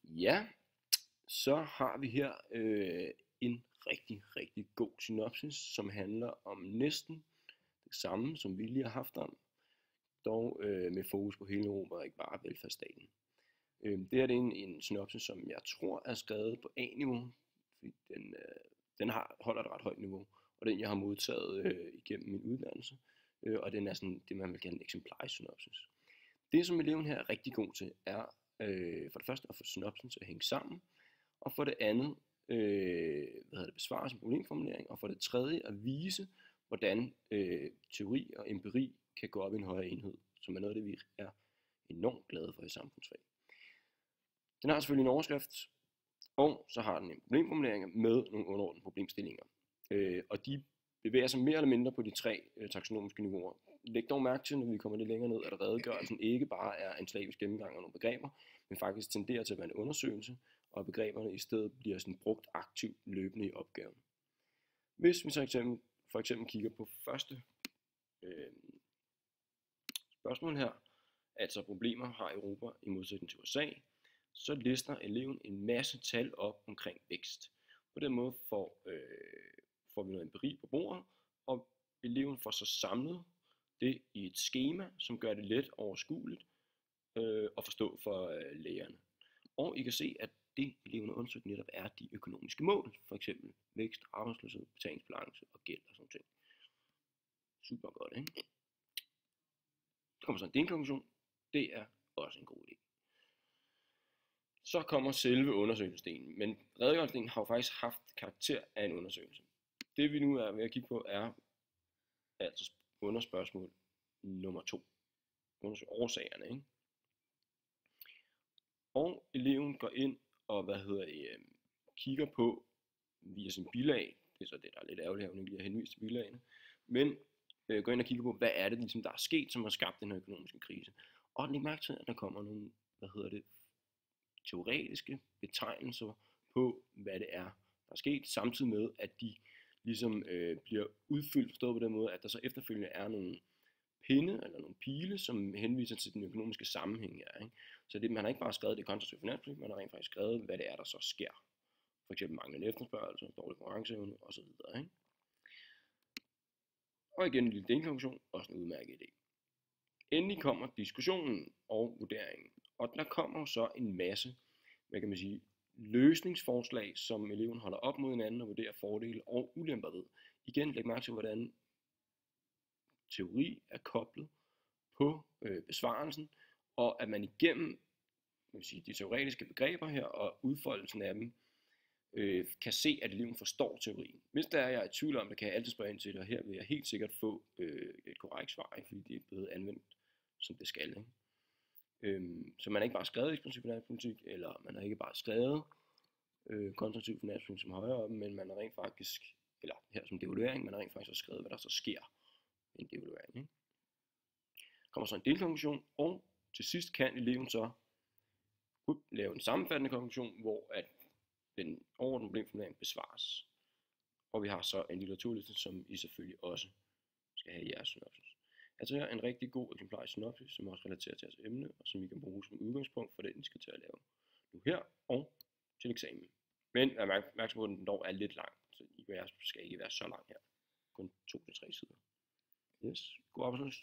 Ja, så har vi her en rigtig god synopsis, som handler om næsten det samme, som vi lige har haft om, dog med fokus på hele Europa og ikke bare velfærdsstaten. Det her det er en synopsis, som jeg tror er skrevet på A-niveau, fordi den holder et ret højt niveau, og den jeg har modtaget igennem min uddannelse, og den er sådan det, man vil kalde en eksemplarisk synopsis. Det, som eleven her er rigtig god til, er for det første at få synopsen til at hænge sammen, og for det andet besvare sin problemformulering, og for det tredje at vise, hvordan teori og empiri kan gå op i en højere enhed, som er noget af det, vi er enormt glade for i samfundsfag. Den har selvfølgelig en overskrift, og så har den en problemformulering med nogle underordnede problemstillinger. Og de bevæger sig mere eller mindre på de tre taksonomiske niveauer. Læg dog mærke til, når vi kommer lidt længere ned, at redegørelsen ikke bare er en slavisk gennemgang af nogle begreber, men faktisk tenderer til at være en undersøgelse, og begreberne i stedet bliver sådan brugt aktivt løbende i opgaven. Hvis vi så for eksempel kigger på første spørgsmål her, altså problemer har Europa i modsætning til USA, så lister eleven en masse tal op omkring vækst. På den måde får vi noget empiri på bordet, og eleven får så samlet det i et skema, som gør det let overskueligt at forstå for lærerne. Og I kan se, at det eleven har undersøgt netop er de økonomiske mål, for eksempel vækst, arbejdsløshed, betalingsbalance og gæld og sådan ting. Super godt, ikke? Så kommer så en delkonklusion. Det er også en god idé. Så kommer selve undersøgelsesdelen, men redegørelsesdelen har jo faktisk haft karakter af en undersøgelse. Det vi nu er ved at kigge på er altså underspørgsmål nummer 2. Undersøg årsagerne, ikke? Og eleven går ind og kigger på via sin bilag, det er så det der er lidt ærgerligt her, hun ikke lige har henvist til bilagene, men går ind og kigger på, hvad er det ligesom der er sket, som har skabt den her økonomiske krise. Og læg mærke til, at der kommer nogle, teoretiske betegnelser på, hvad det er, der er sket, samtidig med, at de ligesom bliver udfyldt, forstået på den måde, at der så efterfølgende er nogle pinde eller nogle pile, som henviser til den økonomiske sammenhæng her, ikke? Så man har ikke bare skrevet det konstruktive finanspolitik, man har rent faktisk skrevet, hvad det er, der så sker. For eksempel manglende efterspørgsel, dårlig konkurrenceevne osv. Ikke? Og igen en lille delkonklusion, også en udmærket idé. Endelig kommer diskussionen og vurderingen, og der kommer så en masse, løsningsforslag, som eleven holder op mod hinanden og vurderer fordele og ulemper ved. Igen læg mærke til, hvordan teori er koblet på besvarelsen, og at man igennem de teoretiske begreber her og udfoldelsen af dem, kan se, at eleven forstår teorien. Hvis der er jeg i tvivl om det, kan jeg altid spørge ind til det, og her vil jeg helt sikkert få et korrekt svar, fordi det er blevet anvendt, som det skal. Ikke? Så man har ikke bare skrevet ekspansiv finanspolitik, eller man har ikke bare skrevet konstruktiv finanspolitik som højere op, men man har rent faktisk, eller her som devaluering, man har rent faktisk skrevet, hvad der så sker i en devaluering. Ikke? Kommer så en delkonklusion, og til sidst kan eleven så lave en sammenfattende konklusion, hvor at den overordnede problemformulering besvares. Og vi har så en litteraturliste, som I selvfølgelig også skal have i jeres synopsis. Altså her er en rigtig god eksemplarisk synopsis, som også relaterer til jeres emne, og som I kan bruge som udgangspunkt for det, I skal til at lave nu her og til eksamen. Men jeg er opmærksom på, at den dog er lidt lang, så I skal ikke være så lang her. Kun 2-3 sider. Yes, god arbejdslyst.